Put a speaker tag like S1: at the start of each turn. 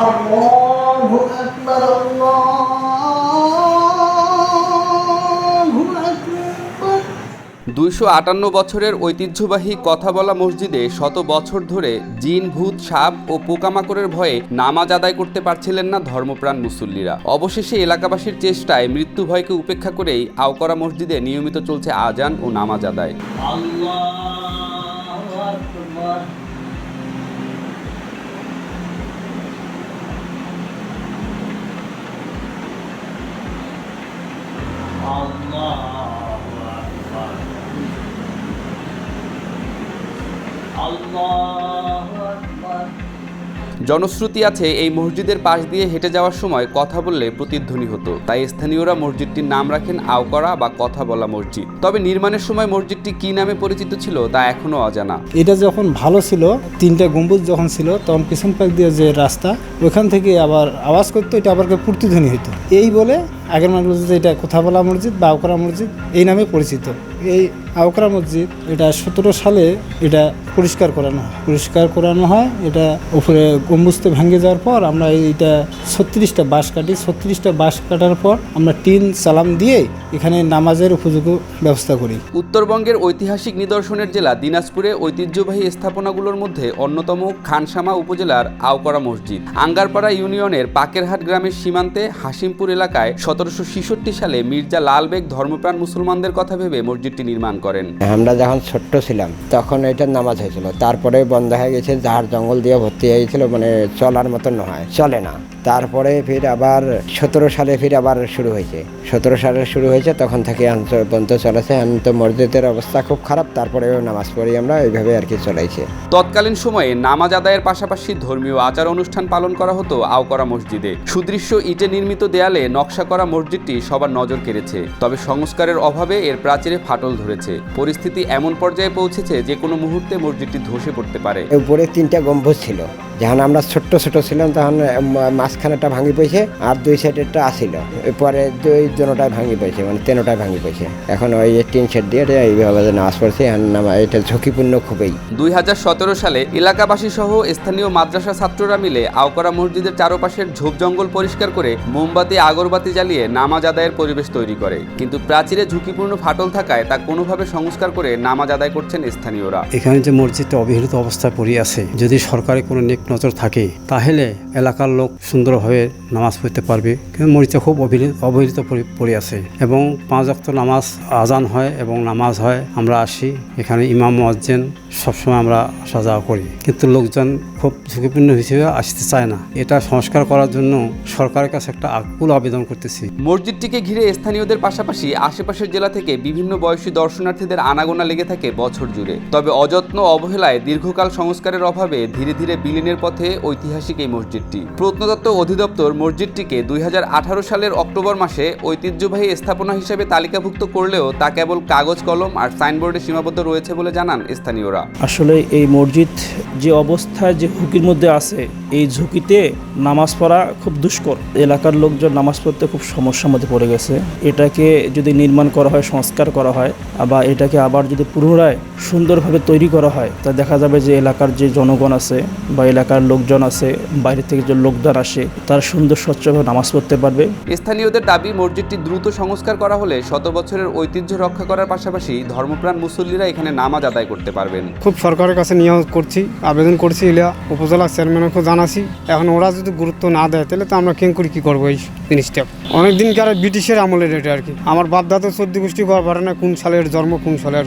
S1: আল্লাহু আকবার, আল্লাহু আকবার।
S2: ২৫৮ বছরের ঐতিহ্যবাহী কথা বলা মসজিদে শত বছর ধরে জিন, ভূত, সাপ ও পোকামাকড়ের ভয়ে নামাজ আদায় করতে পারছিলেন না ধর্মপ্রাণ মুসল্লিরা। অবশেষে এলাকাবাসীর চেষ্টায় মৃত্যু ভয়কে উপেক্ষা করেই আওকরা মসজিদে নিয়মিত চলছে আজান ও নামাজ আদায়।
S1: আল্লাহু আকবার।
S2: জনশ্রুতি আছে, এই মসজিদের পাশ দিয়ে হেঁটে যাওয়ার সময় কথা বললে প্রতিধ্বনি হতো। তাই স্থানীয়রা মসজিদটির নাম রাখেন আওকরা বা কথা বলা মসজিদ। তবে নির্মাণের সময় মসজিদটি কী নামে পরিচিত ছিল তা এখনও অজানা।
S3: এটা যখন ভালো ছিল, 3টা গম্বুজ যখন ছিল, তখন পিছন পাক দিয়ে যে রাস্তা, ওইখান থেকে আবার আওয়াজ করতো, এটা আবার প্রতিধ্বনি হতো। এই বলে আগের মানুষ যে এটা কথা বলা মসজিদ বা আওকরা মসজিদ এই নামে পরিচিত। এই আওকরা মসজিদ এটা 17 সালে এটা পরিষ্কার করানো হয়। এটা উপরে গম্বুজতে ভেঙে যাওয়ার পর আমরা এইটা 36টা বাঁশ কাটি। 36টা বাঁশ কাটার পর আমরা টিন সালাম দিয়ে এখানে নামাজের উপযোগী ব্যবস্থা করি।
S2: উত্তরবঙ্গের ঐতিহাসিক নিদর্শনের জেলা দিনাজপুরে ঐতিহ্যবাহী স্থাপনাগুলোর মধ্যে অন্যতম খানসামা উপজেলার আওকরা মসজিদ। আঙ্গারপাড়া ইউনিয়নের পাকেরহাট গ্রামের সীমান্তে হাসিমপুর এলাকায় 1766 সালে মির্জা লাল বেগ ধর্মপ্রাণ মুসলমানদের কথা ভেবে মসজিদটি নির্মাণ করেন।
S4: আমরা যখন ছোট্ট ছিলাম তখন এটার নামাজ হয়েছিল, তারপরে বন্ধ হয়ে গেছে, ঝাড় জঙ্গল দিয়ে ভর্তি হয়ে গেছিল, মানে চলার মতন নয়, চলে না। তারপরে ফির আবার 17 সালে ফির আবার শুরু হয়েছে। 17 সালে শুরু হয়েছে, তখন থেকে পর্যন্ত চলেছে। তো মসজিদের অবস্থা খুব খারাপ, তারপরেও নামাজ পড়ি আমরা, এইভাবে আর কি চলেছে।
S2: তৎকালীন সময়ে নামাজ আদায়ের পাশাপাশি ধর্মীয় আচার অনুষ্ঠান পালন করা হতো আওকরা মসজিদে। সুদৃশ্য ইটে নির্মিত দেয়ালে নকশা করা মসজিদটি সবার নজর কেড়েছে। তবে সংস্কারের অভাবে এর প্রাচীরে ফাটল ধরেছে। পরিস্থিতি এমন পর্যায়ে পৌঁছেছে যে কোনো মুহূর্তে মসজিদটি ধসে পড়তে পারে।
S4: উপরে 3টা গম্বুজ ছিল। যখন আমরা ছোট্ট ছিলাম তখন মাঝখানেটা ভাঙি পড়েছে, আর 2 সাইডেরটা আসিল, পরে 2জনটায় ভাঙি পড়েছে, মানে 3টায় ভাঙি পড়েছে। এখন ওই 3 সেট দিয়ে এইভাবে নামাজ পড়ছে। এটা ঝুঁকিপূর্ণ খুবই।
S2: 2017 সালে এলাকাবাসী সহ স্থানীয় মাদ্রাসা ছাত্ররা মিলে আওকরা মসজিদের চারপাশের ঝোপ জঙ্গল পরিষ্কার করে মোমবাতি, আগরবাতি জ্বালিয়ে নামাজ আদায়ের পরিবেশ তৈরি করে। কিন্তু প্রাচীরে ঝুঁকিপূর্ণ ফাটল থাকায় তা কোনোভাবে সংস্কার করে নামাজ আদায় করছেন স্থানীয়রা।
S5: এখানে যে মসজিদটা অবহেলিত অবস্থায় পড়ে আছে, যদি সরকারি কোনো নেক নজর থাকে তাহলে এলাকার লোক সুন্দরভাবে নামাজ পড়তে পারবে। কিন্তু মসজিদটা খুব অবহেলিত পড়ে আছে এবং 5 ওয়াক্ত নামাজ আজান হয় এবং নামাজ হয়, আমরা আসি এখানে, ইমাম মুয়াজ্জিন সবসময় আমরা আসা যাওয়া করি, কিন্তু লোকজন খুব ঝুঁকিপূর্ণ হিসেবে আসতে চায় না। এটা সংস্কার করার জন্য সরকারের কাছে একটা আকুল আবেদন করতেছি।
S2: মসজিদটিকে ঘিরে স্থানীয়দের পাশাপাশি আশেপাশের জেলা থেকে বিভিন্ন বয়সী দর্শনার্থীদের আনাগোনা লেগে থাকে বছর জুড়ে। তবে অযত্ন অবহেলায় দীর্ঘকাল সংস্কারের অভাবে ধীরে ধীরে বিলীনের পথে ঐতিহাসিক এই মসজিদটি। প্রত্নতত্ত্ব অধিদপ্তর মসজিদটিকে 2018 সালের অক্টোবর মাসে ঐতিহ্যবাহী স্থাপনা হিসেবে তালিকাভুক্ত করলেও তা কেবল কাগজ কলম আর সাইনবোর্ডে সীমাবদ্ধ রয়েছে বলে জানান স্থানীয়রা।
S6: আসলে এই মসজিদ যে অবস্থায়, যে ঝুঁকির মধ্যে আছে, এই ঝুঁকিতে নামাজ পড়া খুব দুষ্কর। এলাকার লোকজন নামাজ পড়তে খুব সমস্যার মধ্যে পড়ে গেছে। এটাকে যদি নির্মাণ করা হয়, সংস্কার করা হয়, বা এটাকে আবার যদি পুনরায় সুন্দরভাবে তৈরি করা হয়, তা দেখা যাবে যে এলাকার যে জনগণ আছে বা এলাকার লোকজন আছে, বাইরে থেকে যে লোকজন আসে, তারা সুন্দর স্বচ্ছভাবে নামাজ পড়তে পারবে।
S2: স্থানীয়দের দাবি, মসজিদটি দ্রুত সংস্কার করা হলে শত বছরের ঐতিহ্য রক্ষা করার পাশাপাশি ধর্মপ্রাণ মুসল্লিরা এখানে নামাজ আদায় করতে পারবেন।
S7: খুব সরকারের কাছে নিয়োগ করছি, আবেদন করছি, উপজেলা চেয়ারম্যানকে জানাচ্ছি। এখন ওরা যদি গুরুত্ব না দেয় তাহলে তো আমরা কেঙ্কুরি কি করবো এই জিনিসটা। অনেকদিনকার ব্রিটিশের আমলের এটা আর কি। আমার বাপ দাদা 14 গোষ্ঠী ঘর ভাড়া না, কোন সালের জন্ম, কোন সালের